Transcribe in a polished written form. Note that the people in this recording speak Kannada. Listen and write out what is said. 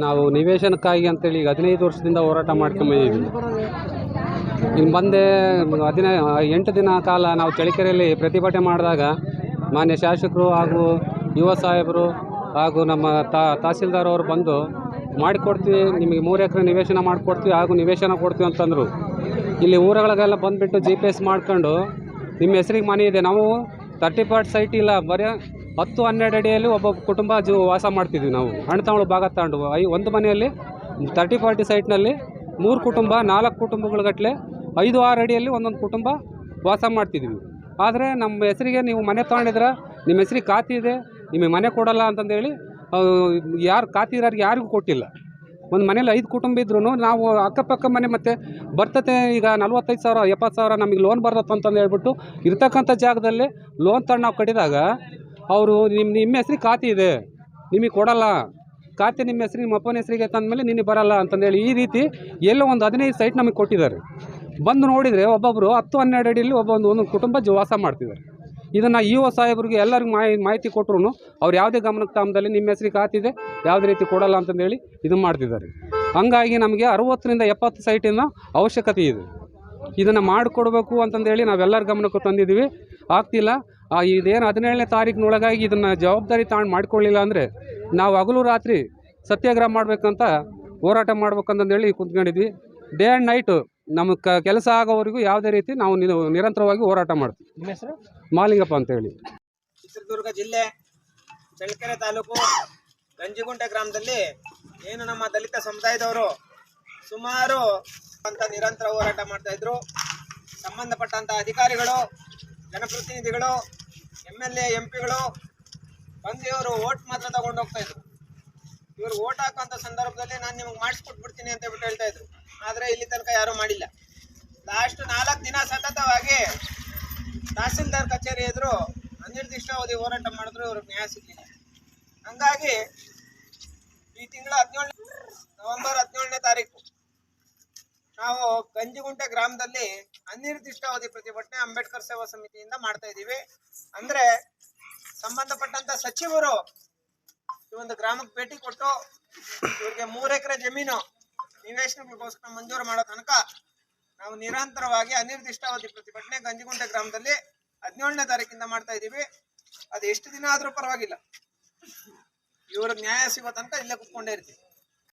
ನಾವು ನಿವೇಶನಕ್ಕಾಗಿ ಅಂತೇಳಿ ಈಗ 15 ವರ್ಷದಿಂದ ಹೋರಾಟ ಮಾಡ್ಕೊಂಬಂದಿದ್ದೀವಿ. ಇನ್ನು ಬಂದೆ 8 ದಿನ ಕಾಲ ನಾವು ಚಳ್ಳಕೆರೆಯಲ್ಲಿ ಪ್ರತಿಭಟನೆ ಮಾಡಿದಾಗ ಮಾನ್ಯ ಶಾಸಕರು ಹಾಗೂ ಯುವ ಸಾಹೇಬರು ಹಾಗೂ ನಮ್ಮ ತಹಸೀಲ್ದಾರ್ ಅವರು ಬಂದು ಮಾಡಿಕೊಡ್ತೀವಿ, ನಿಮಗೆ 3 ಎಕರೆ ನಿವೇಶನ ಮಾಡಿಕೊಡ್ತೀವಿ ಹಾಗೂ ನಿವೇಶನ ಕೊಡ್ತೀವಿ ಅಂತಂದರು. ಇಲ್ಲಿ ಊರುಗಳಿಗೆಲ್ಲ ಬಂದುಬಿಟ್ಟು GPS ಮಾಡ್ಕೊಂಡು ನಿಮ್ಮ ಹೆಸರಿಗೆ ಮನೆ ಇದೆ, ನಾವು 30 ಸೈಟ್ ಇಲ್ಲ, ಬರೀ 10-12 ಅಡಿಯಲ್ಲಿ ಒಬ್ಬೊಬ್ಬ ಕುಟುಂಬ ವಾಸ ಮಾಡ್ತಿದ್ವಿ. ನಾವು ಅಣ್ತಂಗಳು ಭಾಗ ತಗೊಂಡು ಒಂದು ಮನೆಯಲ್ಲಿ 30-40 ಸೈಟ್ನಲ್ಲಿ 3 ಕುಟುಂಬ 4 ಕುಟುಂಬಗಳಗಟ್ಟಲೆ 5-6 ಅಡಿಯಲ್ಲಿ ಒಂದೊಂದು ಕುಟುಂಬ ವಾಸ ಮಾಡ್ತಿದ್ವಿ. ಆದರೆ ನಮ್ಮ ಹೆಸರಿಗೆ ನೀವು ಮನೆ ತೊಗೊಂಡಿದ್ರೆ ನಿಮ್ಮ ಹೆಸರಿಗೆ ಖಾತೆ ಇದೆ, ನಿಮಗೆ ಮನೆ ಕೊಡಲ್ಲ ಅಂತಂದೇಳಿ ಯಾರು ಖಾತೆ ಇರೋರಿಗೆ ಯಾರಿಗೂ ಕೊಟ್ಟಿಲ್ಲ. ಒಂದು ಮನೇಲಿ 5 ಕುಟುಂಬ ಇದ್ರೂ ನಾವು ಅಕ್ಕಪಕ್ಕ ಮನೆ ಮತ್ತು ಬರ್ತತೆ. ಈಗ 45,000 70,000 ನಮಗೆ ಲೋನ್ ಬರ್ತದೆ ಅಂತಂದು ಹೇಳ್ಬಿಟ್ಟು ಇರ್ತಕ್ಕಂಥ ಜಾಗದಲ್ಲಿ ಲೋನ್ ತಗೊಂಡು ನಾವು ಕಟ್ಟಿದಾಗ ಅವರು ನಿಮ್ಮ ಹೆಸ್ರಿಗೆ ಖಾತೆ ಇದೆ, ನಿಮಗೆ ಕೊಡಲ್ಲ, ಖಾತೆ ನಿಮ್ಮ ಹೆಸ್ರಿಗೆ ನಿಮ್ಮ ಅಪ್ಪನ ಹೆಸರಿಗೆ ತಂದಮೇಲೆ ನಿನಗೆ ಬರಲ್ಲ ಅಂತಂದೇಳಿ ಈ ರೀತಿ ಎಲ್ಲೋ ಒಂದು 15 ಸೈಟ್ ನಮಗೆ ಕೊಟ್ಟಿದ್ದಾರೆ. ಬಂದು ನೋಡಿದರೆ ಒಬ್ಬೊಬ್ಬರು 10-12 ಅಡಿಯಲ್ಲಿ ಒಂದೊಂದು ಕುಟುಂಬ ವಾಸ ಮಾಡ್ತಿದ್ದಾರೆ. ಇದನ್ನು ಯುವ ಸಾಹೇಬ್ರಿಗೆ ಎಲ್ಲರಿಗೂ ಮಾಹಿತಿ ಕೊಟ್ಟರು ಅವ್ರು ಯಾವುದೇ ಗಮನಕ್ಕೆ ತಮ್ಮದಲ್ಲಿ ನಿಮ್ಮ ಹೆಸ್ರಿಗೆ ಖಾತಿದೆ, ಯಾವುದೇ ರೀತಿ ಕೊಡಲ್ಲ ಅಂತಂದೇಳಿ ಇದು ಮಾಡ್ತಿದ್ದಾರೆ. ಹಂಗಾಗಿ ನಮಗೆ 60-70 ಸೈಟಿನ ಅವಶ್ಯಕತೆ ಇದೆ. ಇದನ್ನು ಮಾಡಿಕೊಡ್ಬೇಕು ಅಂತಂದೇಳಿ ನಾವೆಲ್ಲರ ಗಮನಕ್ಕೂ ತಂದಿದ್ದೀವಿ, ಆಗ್ತಿಲ್ಲ. ಇದೇನು 17ನೇ ತಾರೀಕಿನೊಳಗಾಗಿ ಇದನ್ನು ಜವಾಬ್ದಾರಿ ತಗೊಂಡು ಮಾಡಿಕೊಳ್ಳಿಲ್ಲ ಅಂದರೆ ನಾವು ಹಗಲು ರಾತ್ರಿ ಸತ್ಯಾಗ್ರಹ ಮಾಡಬೇಕಂತ ಹೋರಾಟ ಮಾಡ್ಬೇಕಂತಂದೇಳಿ ಕುಂತ್ಕೊಂಡಿದ್ವಿ. ಡೇ ಆ್ಯಂಡ್ ನೈಟು ನಮಗೆ ಕೆಲಸ ಆಗೋವರೆಗೂ ಯಾವುದೇ ರೀತಿ ನಾವು ನಿರಂತರವಾಗಿ ಹೋರಾಟ ಮಾಡ್ತೀವಿ. ನಿಮ್ಮ ಹೆಸರು? ಮಾಲಿಂಗಪ್ಪ ಅಂತೇಳಿ. ಚಿತ್ರದುರ್ಗ ಜಿಲ್ಲೆ ಚಳ್ಳಕೆರೆ ತಾಲೂಕು ಗಂಜಿಗುಂಟೆ ಗ್ರಾಮದಲ್ಲಿ ಏನು ನಮ್ಮ ದಲಿತ ಸಮುದಾಯದವರು ಸುಮಾರು ಅಂತ ನಿರಂತರ ಹೋರಾಟ ಮಾಡ್ತಾ ಇದ್ರು. ಸಂಬಂಧಪಟ್ಟಂತ ಅಧಿಕಾರಿಗಳು, ಜನಪ್ರತಿನಿಧಿಗಳು, MLA MP ಗಳು ಬಂದು ಇವರು ಓಟ್ ಮಾತ್ರ ತಗೊಂಡು ಹೋಗ್ತಾ ಇದ್ರು. ಇವರು ಓಟ್ ಹಾಕುವಂತ ಸಂದರ್ಭದಲ್ಲಿ ನಾನು ನಿಮಗೆ ಮಾಡಿಸ್ಕೊಟ್ಬಿಡ್ತೀನಿ ಅಂತ ಹೇಳ್ತಾ ಇದ್ರು. ಆದರೆ ಇಲ್ಲಿ ತನಕ ಯಾರೂ ಮಾಡಿಲ್ಲ. ಲಾಸ್ಟ್ 4 ದಿನ ಸತತವಾಗಿ ತಹಸೀಲ್ದಾರ್ ಕಚೇರಿ ಎದುರು ಅನಿರ್ದಿಷ್ಟಾವಧಿ ಹೋರಾಟ ಮಾಡಿದ್ರು, ಇವ್ರಿಗೆ ನ್ಯಾಯ ಸಿಗಲಿಲ್ಲ. ಹಂಗಾಗಿ ಈ ತಿಂಗಳ ನವೆಂಬರ್ 17ನೇ ತಾರೀಕು ನಾವು ಗಂಜಿಗುಂಟೆ ಗ್ರಾಮದಲ್ಲಿ ಅನಿರ್ದಿಷ್ಟಾವಧಿ ಪ್ರತಿಭಟನೆ ಅಂಬೇಡ್ಕರ್ ಸೇವಾ ಸಮಿತಿಯಿಂದ ಮಾಡ್ತಾ ಇದ್ದೀವಿ. ಅಂದ್ರೆ ಸಂಬಂಧಪಟ್ಟಂತ ಸಚಿವರು ಈ ಒಂದು ಗ್ರಾಮಕ್ಕೆ ಭೇಟಿ ಕೊಟ್ಟು ಇವ್ರಿಗೆ 3 ಎಕರೆ ಜಮೀನು ನಿವೇಶನಗಳಿಗೋಸ್ಕರ ಮಂಜೂರು ಮಾಡೋ ತನಕ ನಾವು ನಿರಂತರವಾಗಿ ಅನಿರ್ದಿಷ್ಟಾವಧಿ ಪ್ರತಿಭಟನೆ ಗಂಜಿಗುಂಟೆ ಗ್ರಾಮದಲ್ಲಿ 17ನೇ ತಾರೀಕಿಂದ ಮಾಡ್ತಾ ಇದ್ದೀವಿ. ಅದು ಎಷ್ಟು ದಿನ ಆದ್ರೂ ಪರವಾಗಿಲ್ಲ, ಇವ್ರಿಗೆ ನ್ಯಾಯ ಸಿಗೋ ತನಕ ಇಲ್ಲೇ ಕುತ್ಕೊಂಡೇ ಇರ್ತೀವಿ.